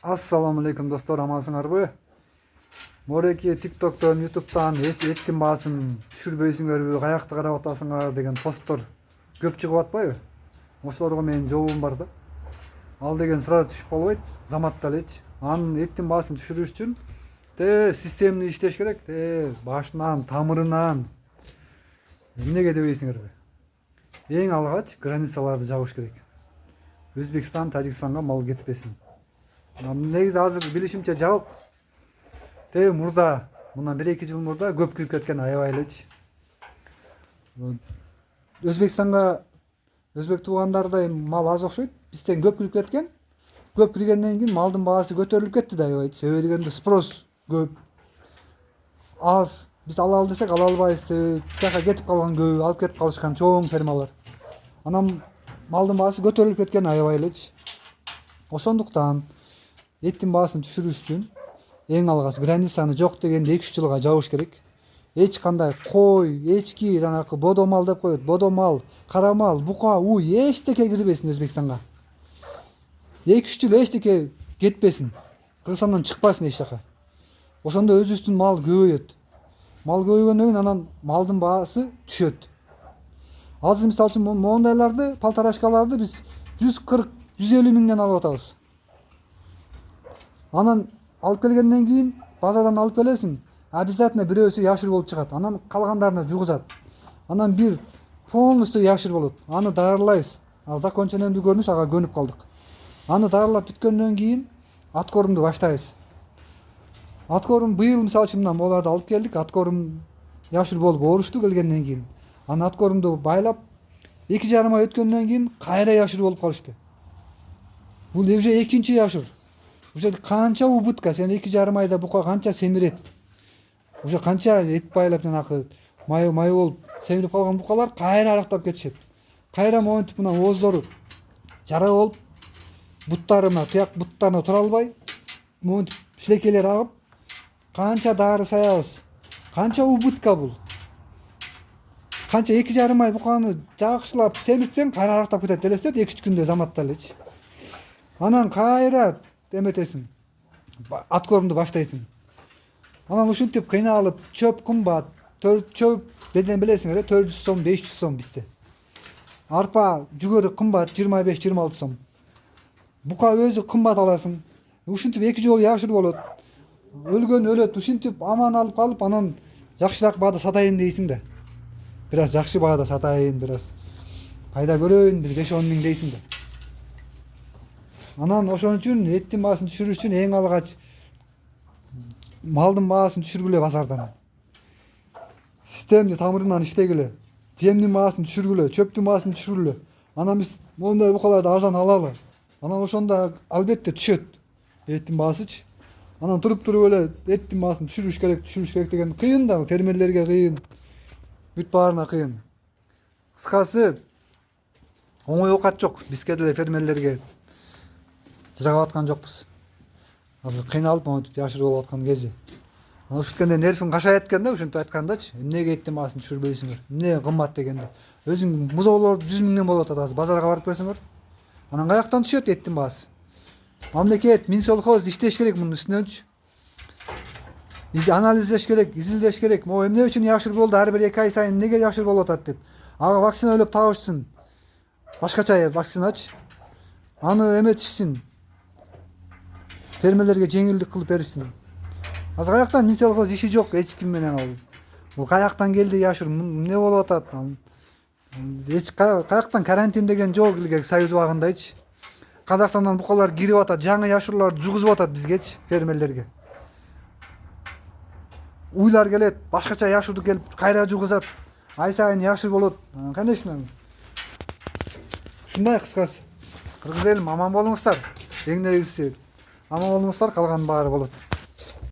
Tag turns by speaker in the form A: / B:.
A: Assalamu alaikum dostlar, amансыңарбы? Мореки TikToктон, YouTube'дан эттин баасын түшүрбөйсүңөрбү, каякты карап атасыңар деген посттор көп чыгып атпайбы? Ошолорго менин жообум бар да. Ал деген сразу түшүп калбайт, заматта элечи. Анын эттин баасын түшүрүш үчүн системный иштеш керек, башынан, тамырынан. Эмнеге дебейсиңерби? Эң алгач границаларды жабыш керек. Өзбекстан, Тажикстанга мал кетпесин. Негизи азыр билишимче жабык. Мурда, мындан 1-2 жыл мурда көп кирип кеткен аябай элечи. Өзбекстанга өзбек туугандардай мал аз окшойт. Бизден көп кирип кеткен. Көп киргенден кийин малдын баасы көтөрүлүп кетти да аябай. Себеби дегенде спрос көп. Аз. Биз ала ал десек ала албайбыз. Жака кетип калган көп, алып кетип калышкан чоң фермалар. Анан малдын баасы көтөрүлүп кеткен аябай элечи. Ошондуктан эттин баасын түшүрүш үчүн эң алгач границаны жок дегенде 2-3 жылга жабыш керек. Эч кандай кой, эчки, жанакы бодо мал деп коет. Бодо мал, кара мал, бука, уй эчтеке кирбесин Өзбекстанга. 2-3 жыл эчтеке кетпесин. Кыргызстандан чыкпасын эч жака. Ошондо өзүбүздүн мал көбөйөт. Мал көбөйгөндөн кийин анан малдын баасы түшөт. Азыр мисалы үчүн моундайларды, полторашкаларды биз 140-150 миңден алып атабыз. Анан алып келгенден кийин базардан алып келесиң, обязательно бирөөсү яшыр болуп чыгат. Анан калгандарына жугузат. Анан бир полностью яшыр болот. Аны дарылайбыз. Ал законченемдүү көрүнүш, ага көнүп калдык. Аны дарылап бүткөндөн кийин аткорумду баштайбыз. Аткорум быйыл мисалы үчүн мына моларды алып келдик. Аткорум яшыр болуп оорушту келгенден кийин. Анан аткорумду байлап 2,5 ай өткөндөн кийин кайра яшыр болуп калышты. Бул уже экинчи яшыр. Уже канча убытка, сен 2,5 айда бука канча семирет. Уже канча эт байлап жанакы май болуп семирип калган букалар кайра арактап кетишет. Кайра монтип мына ооздору жара болуп, буттары мына тияк буттарына тура албай, монтип шилекейлер агып, канча дары саябыз. Канча убытка бул. Канча 2,5 ай буканы жакшылап семиртсең кайра арактап кетет элестет, 2-3 күндө заматта элечи. Анан кайра эметесиң, аткорумду баштайсың. Анан ушинтип кыйналып, чөп кымбат, чөп беден билесиңер, 400 сом, 500 сом бизде. Арпа жүгөрү кымбат, 25-26 сом. Бука өзү кымбат аласың. Ушинтип 2 жолу яшыр болот. Өлгөн өлөт, ушинтип аман алып калып, анан жакшыраак баада сатайын дейсиң да. Бир аз жакшы баада сатайын, бир аз пайда көрөйүн, бир 5-10 миң дейсиң да. Анан ошон үчүн эттин баасын түшүрүш үчүн эң алгач малдын баасын түшүргүлө базардан. Системди тамырынан иштегиле. Жемдин баасын түшүргүлө, чөптүн баасын түшүргүлө. Анан биз мондай букаларды арзан алалы. Анан ошондо албетте түшөт эттин баасычы. Анан туруп эле эттин баасын түшүрүш керек деген кыйын да, фермерлерге кыйын. Бүт баарына кыйын. Кыскасы оңой оокат жок. Бизге деле фермерлерге жагап аткан жокпуз. Азыр кыйналып монтип яшыр болуп аткан кези. Анан ушинткенде нервим кашайт экен да, ушинтип айткандачы. Эмнеге эттин баасын түшүрбөйсүңөр? Эмне кымбат дегенде. Өзүң музоолор 100 миңден болуп атат азыр. Базарга барып көрсөңөр. Анан каяктан түшөт эттин баасы? Мамлекет, Минсолхоз иштеш керек мунун үстүнөнчү. Анализдеш керек, изилдеш керек. Могу эмне үчүн яшыр болду ар бир 2 ай сайын эмнеге яшыр болуп атат деп. Ага вакцина ойлоп табышсын. Башкача вакциначы. Аны эметишсин. Фермерлерге жеңилдик кылып беришсин. Азыр каяктан Минсолхоз иши жок эч ким менен ал. Бул каяктан келди яшыр, эмне болуп атат? Эч каяктан карантин деген жок эле Союз убагындайчы. Казакстандан букалар кирип атат, жаңы яшырларды жугузуп атат бизгечи, фермерлерге. Уйлар келет, башкача яшырды келип кайра жугузат. Ай сайын яшыр болот. Конечно. Ушундай кыскасы. Кыргыз элим аман болуңуздар. Эң негизгиси аман болуңуздар, калган баары болот.